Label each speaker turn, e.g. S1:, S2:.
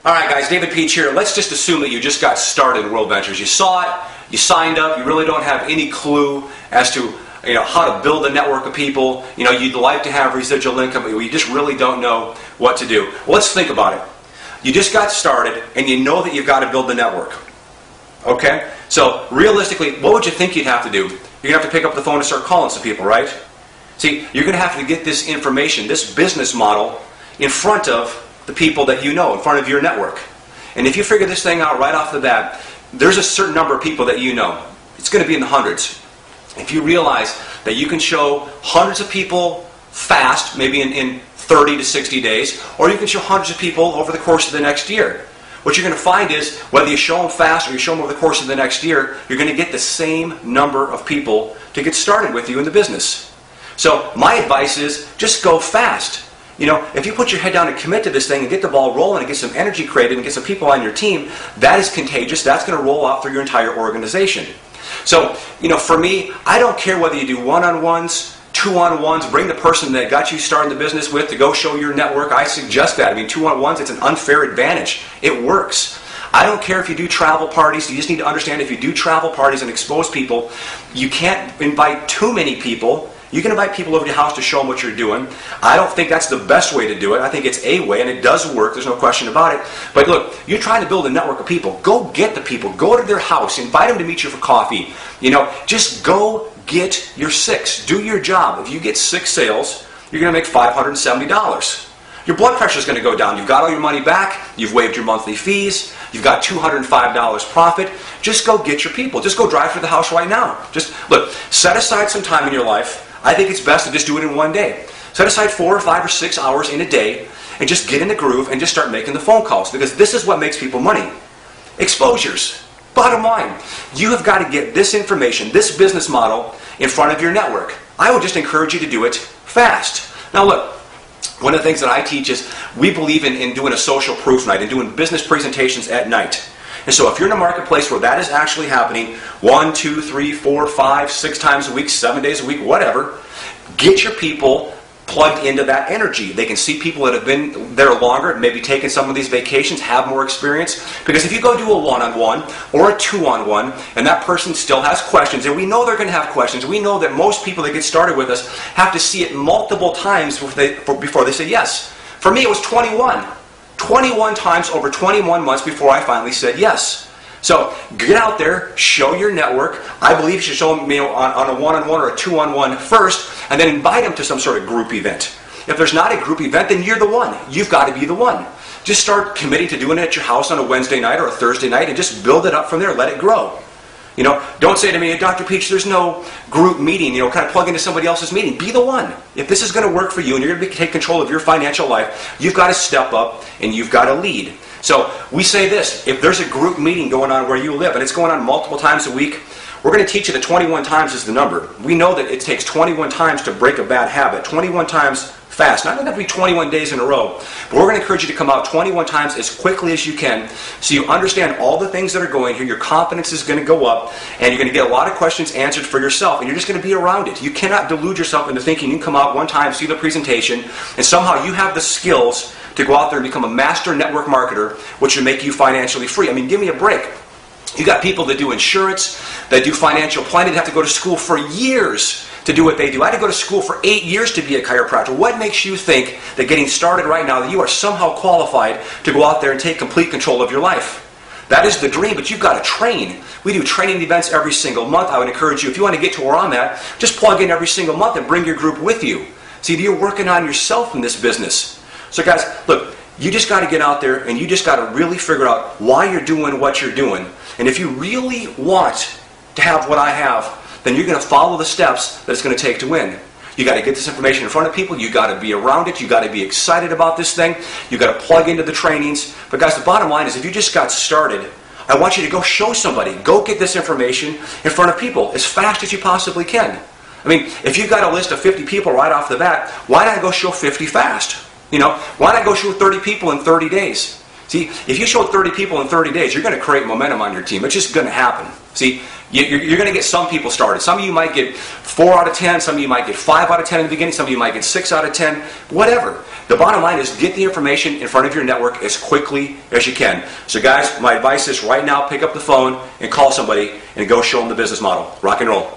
S1: Alright guys, David Pietsch here. Let's just assume that you just got started in World Ventures. You saw it, you signed up, you really don't have any clue as to how to build a network of people. You'd like to have residual income, but you just really don't know what to do. Well, let's think about it. You just got started and you know that you've got to build the network. Okay? So realistically, what would you think you'd have to do? You're going to have to pick up the phone and start calling some people, right? See, you're going to have to get this information, this business model, in front of the people that you know, in front of your network. And if you figure this thing out right off the bat, there's a certain number of people that you know. It's going to be in the hundreds. If you realize that you can show hundreds of people fast, maybe in 30 to 60 days, or you can show hundreds of people over the course of the next year. What you're going to find is, whether you show them fast or you show them over the course of the next year, you're going to get the same number of people to get started with you in the business. So my advice is, just go fast. If you put your head down and commit to this thing and get the ball rolling and get some energy created and get some people on your team, that is contagious. That's going to roll out through your entire organization. So, for me, I don't care whether you do one-on-ones, two-on-ones, bring the person that got you started in the business with to go show your network. I suggest that. Two-on-ones, it's an unfair advantage. It works. I don't care if you do travel parties. You just need to understand, if you do travel parties and expose people, you can't invite too many people. You can invite people over to your house to show them what you're doing. I don't think that's the best way to do it. I think it's a way, and it does work. There's no question about it. But look, you're trying to build a network of people. Go get the people. Go to their house. Invite them to meet you for coffee. Just go get your 6. Do your job. If you get 6 sales, you're going to make $570. Your blood pressure is going to go down. You've got all your money back. You've waived your monthly fees. You've got $205 profit. Just go get your people. Just go drive to the house right now. Just look, set aside some time in your life. I think it's best to just do it in one day. Set aside 4 or 5 or 6 hours in a day and just get in the groove and just start making the phone calls, because this is what makes people money. Exposures. Bottom line, you have got to get this information, this business model, in front of your network. I would just encourage you to do it fast. Now look, one of the things that I teach is we believe in doing a social proof night and doing business presentations at night. And so if you're in a marketplace where that is actually happening 1, 2, 3, 4, 5, 6 times a week, 7 days a week, whatever, get your people plugged into that energy. They can see people that have been there longer, maybe taken some of these vacations, have more experience. Because if you go do a one-on-one or a two-on-one and that person still has questions, and we know they're going to have questions, we know that most people that get started with us have to see it multiple times before they say yes. For me, it was 21. 21 times over 21 months before I finally said yes. So get out there, show your network. I believe you should show them on a one-on-one or a two-on-one first, and then invite them to some sort of group event. If there's not a group event, then you're the one. You've got to be the one. Just start committing to doing it at your house on a Wednesday night or a Thursday night and just build it up from there. Let it grow. Don't say to me, Dr. Pietsch, there's no group meeting, kind of plug into somebody else's meeting. Be the one. If this is going to work for you and you're going to take control of your financial life, you've got to step up and you've got to lead. So we say this, if there's a group meeting going on where you live and it's going on multiple times a week, we're going to teach you that 21 times is the number. We know that it takes 21 times to break a bad habit, 21 times fast. Not going to have to be 21 days in a row, but we're going to encourage you to come out 21 times as quickly as you can, so you understand all the things that are going here. Your confidence is going to go up, and you're going to get a lot of questions answered for yourself, and you're just going to be around it. You cannot delude yourself into thinking you can come out one time, see the presentation, and somehow you have the skills to go out there and become a master network marketer, which will make you financially free. Give me a break. You got people that do insurance, that do financial planning, that have to go to school for years to do what they do. I had to go to school for 8 years to be a chiropractor. What makes you think that getting started right now, that you are somehow qualified to go out there and take complete control of your life? That is the dream, but you've got to train. We do training events every single month. I would encourage you, if you want to get to where I'm at, just plug in every single month and bring your group with you. See, you're working on yourself in this business. So guys, look, you just got to get out there and you just got to really figure out why you're doing what you're doing. And if you really want to have what I have, then you're going to follow the steps that it's going to take to win. You got to get this information in front of people. You got to be around it. You got to be excited about this thing. You got to plug into the trainings. But guys, the bottom line is, if you just got started, I want you to go show somebody. Go get this information in front of people as fast as you possibly can. If you've got a list of 50 people right off the bat, why not go show 50 fast? Why not go show 30 people in 30 days? See, if you show 30 people in 30 days, you're going to create momentum on your team. It's just going to happen. See, You're going to get some people started. Some of you might get 4 out of 10, some of you might get 5 out of 10 in the beginning, some of you might get 6 out of 10, whatever. The bottom line is get the information in front of your network as quickly as you can. So guys, my advice is right now pick up the phone and call somebody and go show them the business model. Rock and roll.